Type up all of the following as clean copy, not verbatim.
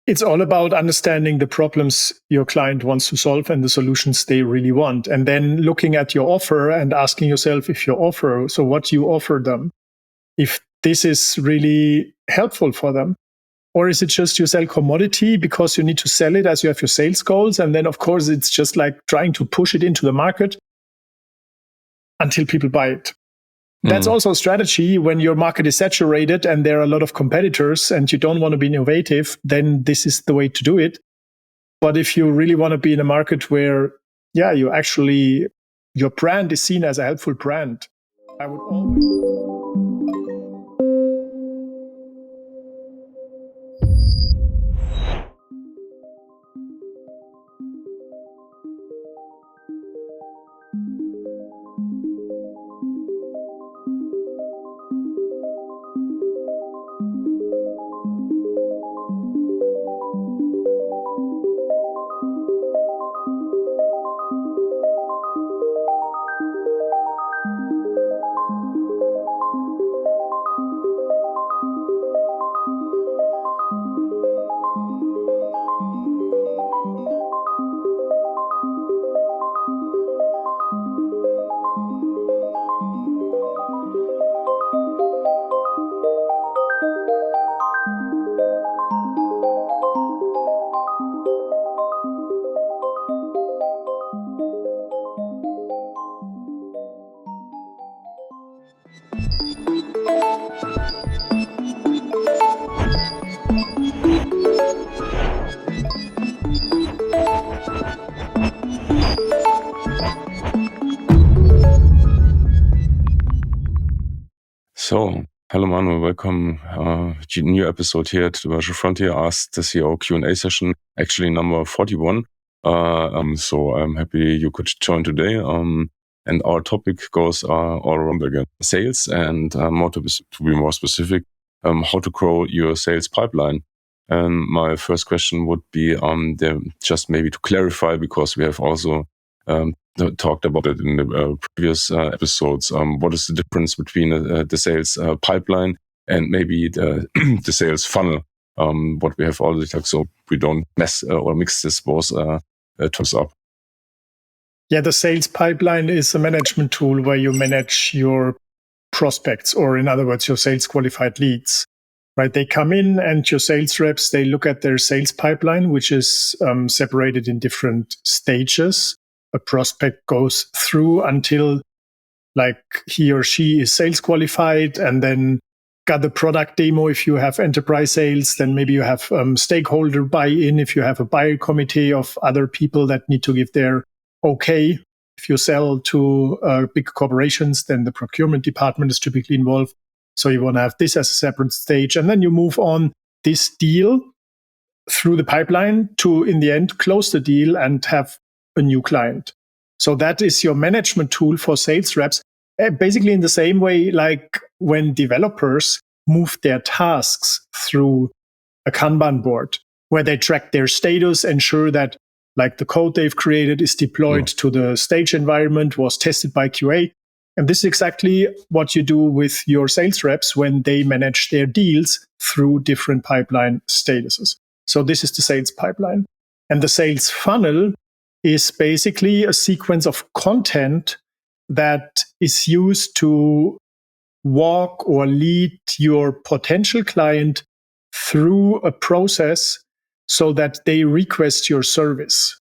It's all about understanding the problems your client wants to solve and the solutions they really want. And then looking at your offer and asking yourself if your offer, so what you offer them, if this is really helpful for them. Or is it just you sell commodity because you need to sell it as you have your sales goals? And then, of course, it's just like trying to push it into the market until people buy it. That's also a strategy when your market is saturated and there are a lot of competitors and you don't want to be innovative, then this is the way to do it. But if you really want to be in a market where, your brand is seen as a helpful brand, I would always... So, hello Manuel, welcome to a new episode here to the Virtual Frontier Ask the CEO Q&A session, actually number 41. So I'm happy you could join today. And our topic goes all around again, sales and to be more specific, how to grow your sales pipeline. And my first question would be just maybe to clarify, because we have also talked about it in the previous episodes. What is the difference between the sales pipeline and maybe the sales funnel? What we have already talked, so we don't mess or mix this both terms up. Yeah, the sales pipeline is a management tool where you manage your prospects, or in other words, your sales qualified leads. Right? They come in and your sales reps, they look at their sales pipeline, which is separated in different stages. A prospect goes through until like he or she is sales qualified, and then got the product demo. If you have enterprise sales, then maybe you have stakeholder buy-in. If you have a buyer committee of other people that need to give their okay. If you sell to big corporations, then the procurement department is typically involved. So you want to have this as a separate stage. And then you move on this deal through the pipeline to, in the end, close the deal and have a new client. So that is your management tool for sales reps. Basically in the same way, like when developers move their tasks through a Kanban board, where they track their status, ensure that like the code they've created is deployed to the stage environment, was tested by QA. And this is exactly what you do with your sales reps when they manage their deals through different pipeline statuses. So this is the sales pipeline. And the sales funnel is basically a sequence of content that is used to walk or lead your potential client through a process so that they request your service,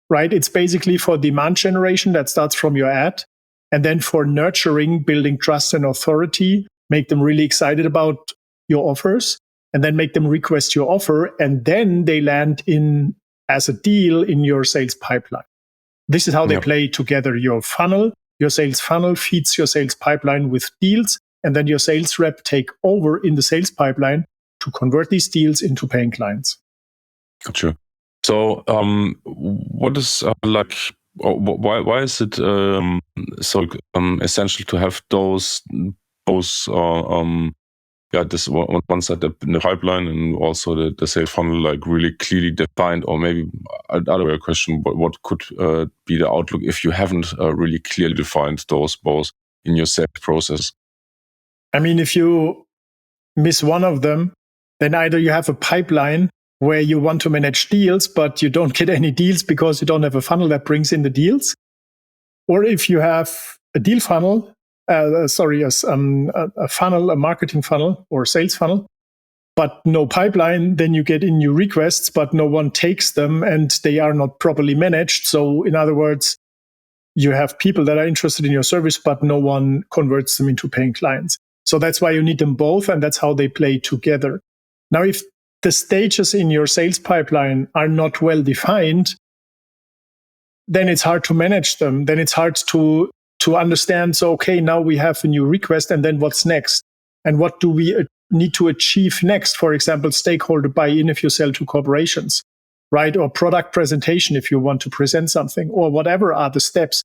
right? It's basically for demand generation that starts from your ad, and then for nurturing, building trust and authority, make them really excited about your offers, and then make them request your offer, and then they land in as a deal in your sales pipeline. This is how they play together. Your funnel, your sales funnel feeds your sales pipeline with deals, and then your sales rep take over in the sales pipeline to convert these deals into paying clients. Gotcha. So, what is why is it so essential to have those this one side in the pipeline and also the sales funnel like really clearly defined? Or maybe another question: what could be the outlook if you haven't really clearly defined those both in your sales process? I mean, if you miss one of them, then either you have a pipeline where you want to manage deals, but you don't get any deals because you don't have a funnel that brings in the deals. Or if you have a deal funnel, a funnel, a marketing funnel or sales funnel, but no pipeline, then you get in new requests, but no one takes them and they are not properly managed. So in other words, you have people that are interested in your service, but no one converts them into paying clients. So that's why you need them both, and that's how they play together. Now, if the stages in your sales pipeline are not well defined, then it's hard to manage them. Then it's hard to understand. So, okay, now we have a new request, and then what's next? And what do we need to achieve next? For example, stakeholder buy-in if you sell to corporations, right? Or product presentation if you want to present something, or whatever are the steps.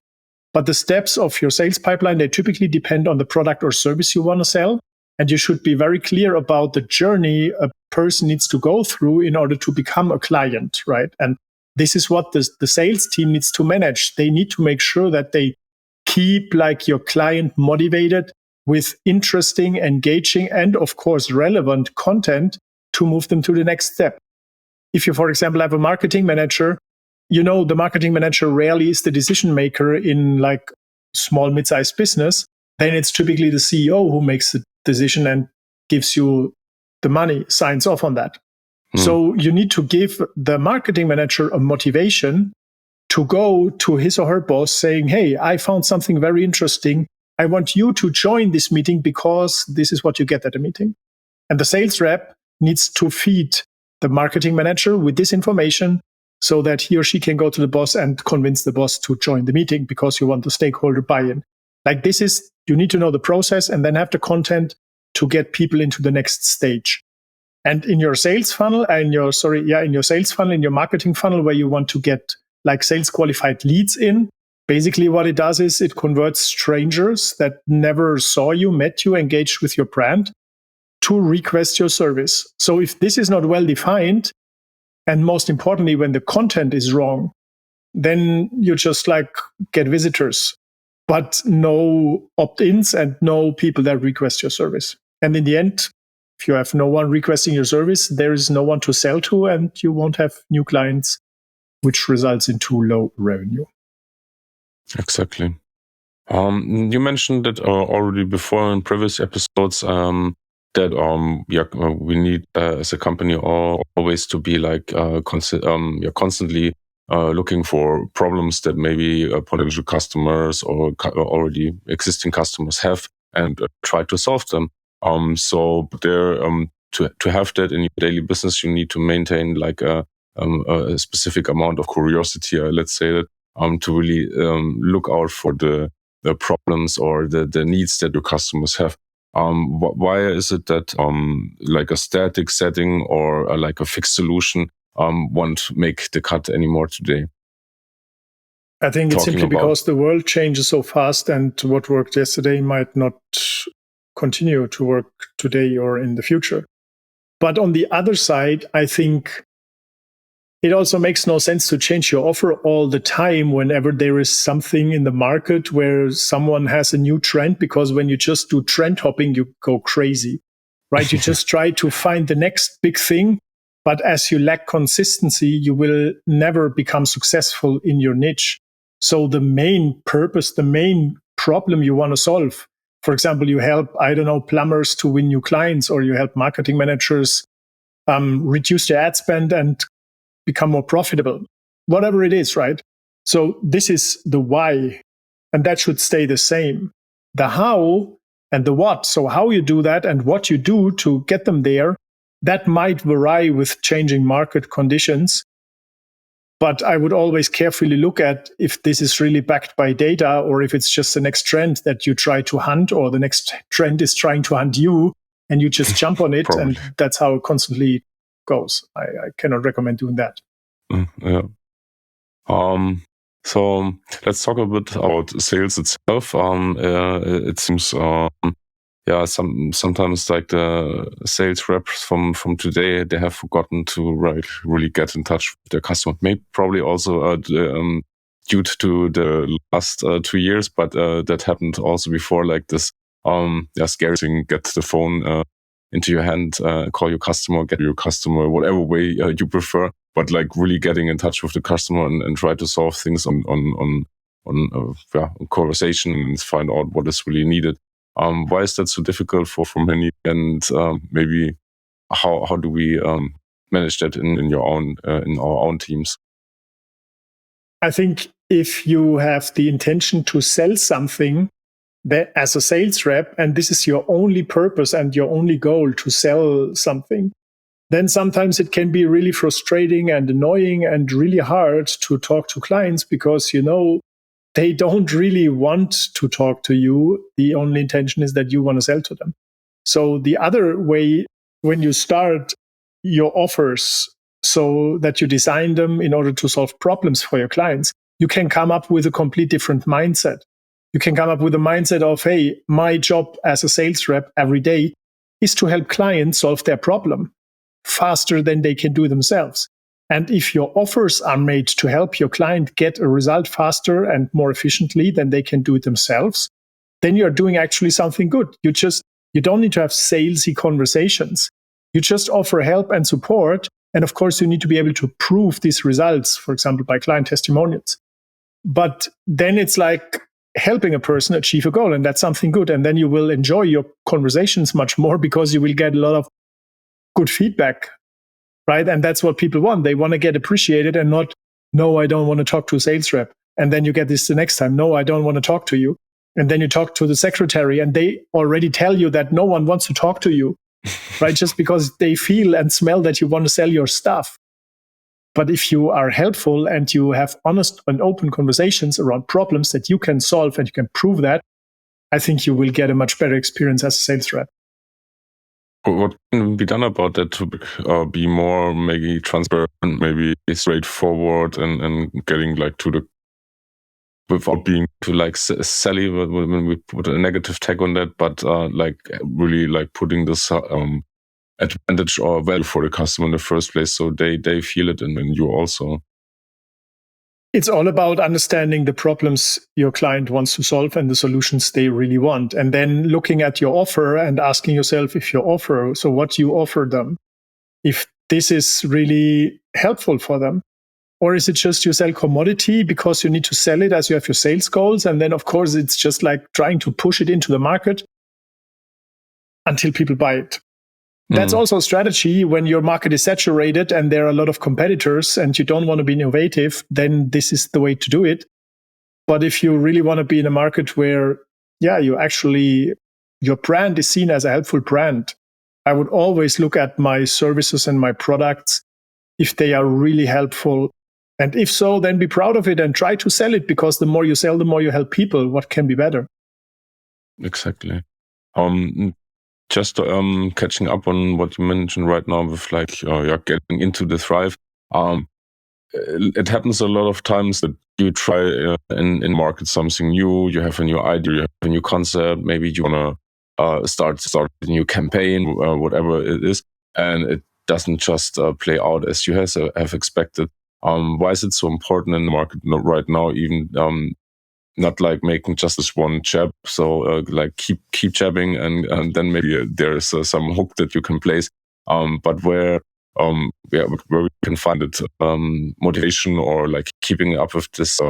But the steps of your sales pipeline, they typically depend on the product or service you want to sell. And you should be very clear about the journey a person needs to go through in order to become a client, right? And this is what the sales team needs to manage. They need to make sure that they keep like your client motivated with interesting, engaging, and of course, relevant content to move them to the next step. If you, for example, have a marketing manager, you know, the marketing manager rarely is the decision maker in like small, mid-sized business. Then it's typically the CEO who makes the decision and gives you the money, signs off on that. So you need to give the marketing manager a motivation to go to his or her boss saying, hey, I found something very interesting. I want you to join this meeting because this is what you get at a meeting. And the sales rep needs to feed the marketing manager with this information so that he or she can go to the boss and convince the boss to join the meeting because you want the stakeholder buy-in. Like this is, you need to know the process and then have the content to get people into the next stage. And in your sales funnel, in your marketing funnel, where you want to get like sales qualified leads in, basically what it does is it converts strangers that never saw you, met you, engaged with your brand to request your service. So if this is not well defined, and most importantly, when the content is wrong, then you just like get visitors, but no opt-ins and no people that request your service. And in the end, if you have no one requesting your service, there is no one to sell to, and you won't have new clients, which results in too low revenue. Exactly. You mentioned that already before in previous episodes that we need as a company always to be like constantly looking for problems that maybe potential customers or already existing customers have and try to solve them. So there, to have that in your daily business, you need to maintain like a specific amount of curiosity, let's say that, to really look out for the problems or the needs that your customers have. Why is it that like a static setting or like a fixed solution won't make the cut anymore today? I think it's simply because the world changes so fast, and what worked yesterday might not continue to work today or in the future. But on the other side, I think it also makes no sense to change your offer all the time whenever there is something in the market where someone has a new trend, because when you just do trend hopping, you go crazy, right? You just try to find the next big thing. But as you lack consistency, you will never become successful in your niche. So the main purpose, the main problem you want to solve, for example, you help, plumbers to win new clients, or you help marketing managers reduce their ad spend and become more profitable, whatever it is, right? So this is the why, and that should stay the same. The how and the what. So how you do that and what you do to get them there, that might vary with changing market conditions. But I would always carefully look at if this is really backed by data, or if it's just the next trend that you try to hunt, or the next trend is trying to hunt you and you just jump on it. And that's how it constantly goes. I cannot recommend doing that. Yeah. So let's talk a bit about sales itself. It seems sometimes like the sales reps from today, they have forgotten to really get in touch with their customer. Maybe probably also due to the last 2 years, but that happened also before, like this scary thing, get the phone into your hand, call your customer, get your customer, whatever way you prefer, but like really getting in touch with the customer and try to solve things on conversation and find out what is really needed. Why is that so difficult for many? And maybe how do we manage that in your own in our own teams? I think if you have the intention to sell something that as a sales rep, and this is your only purpose and your only goal to sell something, then sometimes it can be really frustrating and annoying and really hard to talk to clients because, they don't really want to talk to you. The only intention is that you want to sell to them. So the other way, when you start your offers so that you design them in order to solve problems for your clients, you can come up with a complete different mindset. You can come up with a mindset of, hey, my job as a sales rep every day is to help clients solve their problem faster than they can do themselves. And if your offers are made to help your client get a result faster and more efficiently than they can do it themselves, then you're doing actually something good. You don't need to have salesy conversations. You just offer help and support. And of course, you need to be able to prove these results, for example, by client testimonials. But then it's like helping a person achieve a goal, and that's something good. And then you will enjoy your conversations much more because you will get a lot of good feedback, right? And that's what people want. They want to get appreciated and not, no, I don't want to talk to a sales rep. And then you get this the next time, no, I don't want to talk to you. And then you talk to the secretary and they already tell you that no one wants to talk to you, right? Just because they feel and smell that you want to sell your stuff. But if you are helpful and you have honest and open conversations around problems that you can solve and you can prove that, I think you will get a much better experience as a sales rep. What can be done about that to be more maybe transparent, maybe straightforward and getting like to the, without being too like sally when we put a negative tag on that, but like really like putting this advantage or value for the customer in the first place, so they feel it and you also. It's all about understanding the problems your client wants to solve and the solutions they really want. And then looking at your offer and asking yourself if your offer, so what you offer them, if this is really helpful for them. Or is it just you sell commodity because you need to sell it as you have your sales goals? And then, of course, it's just like trying to push it into the market until people buy it. That's also a strategy when your market is saturated and there are a lot of competitors and you don't want to be innovative, then this is the way to do it. But if you really want to be in a market where, your brand is seen as a helpful brand, I would always look at my services and my products if they are really helpful. And if so, then be proud of it and try to sell it, because the more you sell, the more you help people. What can be better? Exactly. Just catching up on what you mentioned right now with like getting into the Thrive. It happens a lot of times that you try in market something new. You have a new idea, you have a new concept. Maybe you want to start a new campaign, whatever it is, and it doesn't just play out as you have expected. Why is it so important in the market right now? Even not like making just this one jab, so like keep jabbing, and then maybe there's some hook that you can place. But where we can find it motivation or like keeping up with this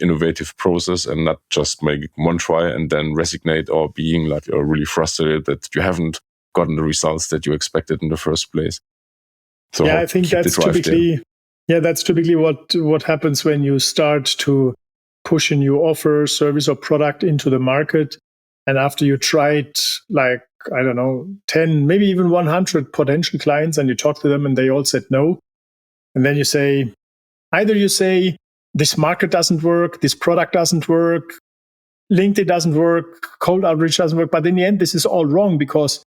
innovative process, and not just making one try and then resignate or being like really frustrated that you haven't gotten the results that you expected in the first place. So I think that's typically what happens when you start to push a new offer, service, or product into the market. And after you tried, 10, maybe even 100 potential clients, and you talk to them and they all said no. And then either you say, this market doesn't work, this product doesn't work, LinkedIn doesn't work, cold outreach doesn't work. But in the end, this is all wrong, because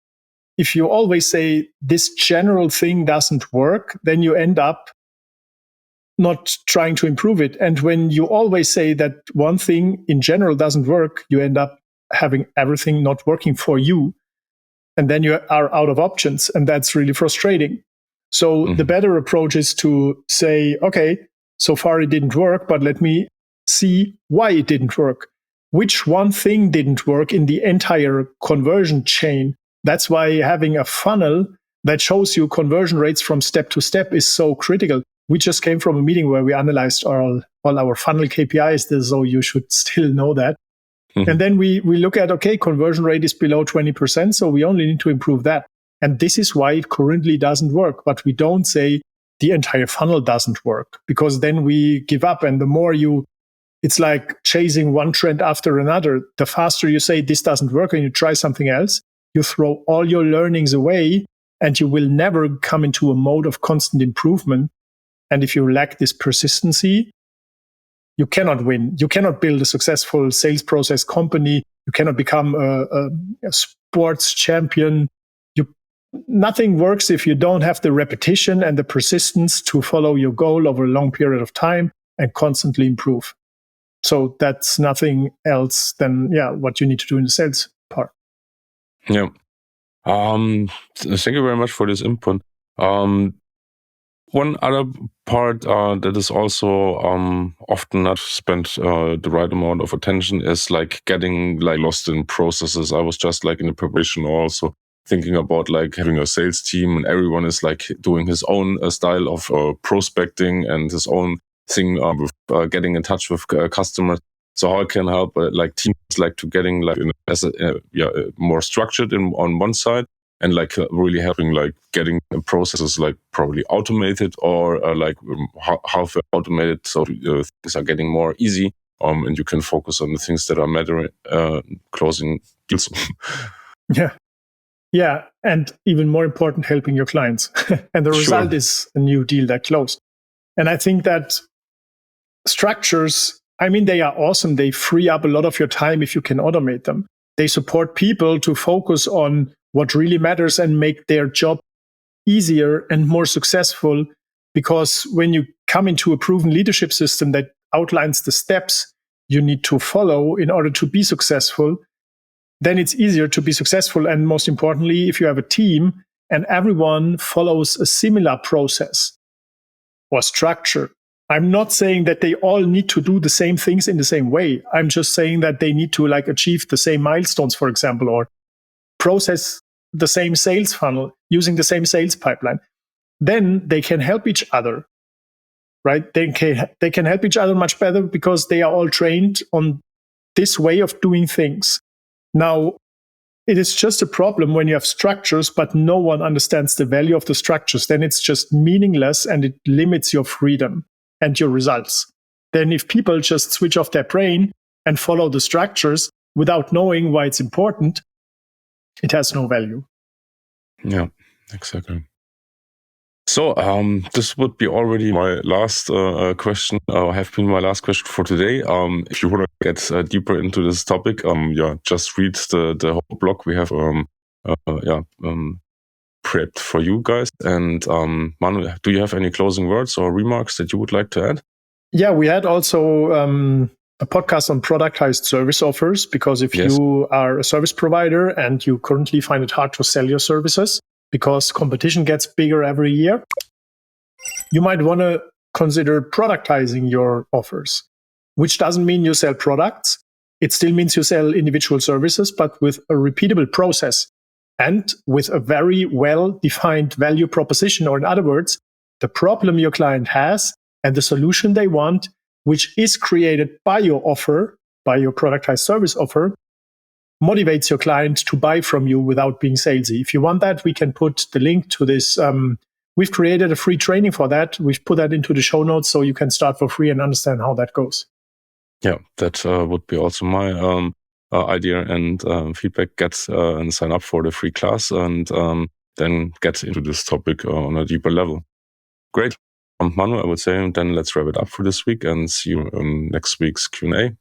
if you always say this general thing doesn't work, then you end up not trying to improve it. And when you always say that one thing in general doesn't work, you end up having everything not working for you. And then you are out of options. And that's really frustrating. So the better approach is to say, okay, so far it didn't work, but let me see why it didn't work. Which one thing didn't work in the entire conversion chain? That's why having a funnel that shows you conversion rates from step to step is so critical. We just came from a meeting where we analyzed all our funnel KPIs, so you should still know that. And then we look at, okay, conversion rate is below 20%, so we only need to improve that. And this is why it currently doesn't work. But we don't say the entire funnel doesn't work, because then we give up. And the more it's like chasing one trend after another. The faster you say this doesn't work and you try something else, you throw all your learnings away and you will never come into a mode of constant improvement. And if you lack this persistency, you cannot win. You cannot build a successful sales process company. You cannot become a sports champion. Nothing works if you don't have the repetition and the persistence to follow your goal over a long period of time and constantly improve. So that's nothing else than what you need to do in the sales part. Yeah. Thank you very much for this input. One other part that is also often not spent the right amount of attention is like getting like lost in processes. I was just like in the preparation also thinking about like having a sales team and everyone is like doing his own style of prospecting and his own thing with getting in touch with customers. So how I can help like teams like to getting like more structured on one side, and like really having like getting processes like probably automated or like half automated, so things are getting more easy, and you can focus on the things that are mattering, closing deals. Yeah, and even more important, helping your clients. And the result is a new deal that closed. And I think that structures, I mean, they are awesome. They free up a lot of your time if you can automate them. They support people to focus on what really matters and make their job easier and more successful. Because when you come into a proven leadership system that outlines the steps you need to follow in order to be successful, then it's easier to be successful. And most importantly, if you have a team and everyone follows a similar process or structure, I'm not saying that they all need to do the same things in the same way. I'm just saying that they need to like achieve the same milestones, for example, or process the same sales funnel using the same sales pipeline. Then they can help each other, right? They can help each other much better because they are all trained on this way of doing things. Now, it is just a problem when you have structures, but no one understands the value of the structures. Then it's just meaningless and it limits your freedom and your results. Then if people just switch off their brain and follow the structures without knowing why it's important, it has no value. Yeah, exactly. So this would be already my last question, have been my last question for today. If you want to get deeper into this topic, just read the whole blog we have prepped for you guys. And Manu, do you have any closing words or remarks that you would like to add? Yeah, we had also a podcast on productized service offers, because if you are a service provider and you currently find it hard to sell your services because competition gets bigger every year, you might want to consider productizing your offers, which doesn't mean you sell products. It still means you sell individual services, but with a repeatable process and with a very well-defined value proposition. Or in other words, the problem your client has and the solution they want, which is created by your offer, by your productized service offer, motivates your client to buy from you without being salesy. If you want that, we can put the link to this. We've created a free training for that. We've put that into the show notes so you can start for free and understand how that goes. Yeah, that would be also my idea and feedback. Get and sign up for the free class and then get into this topic on a deeper level. Great. Manu, I would say then let's wrap it up for this week and see you in next week's Q&A.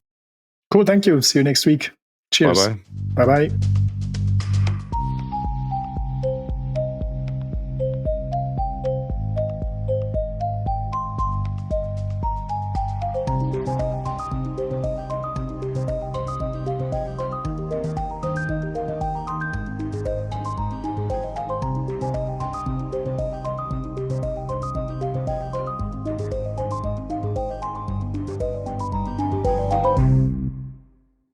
Cool. Thank you. See you next week. Cheers. Bye-bye. Bye-bye.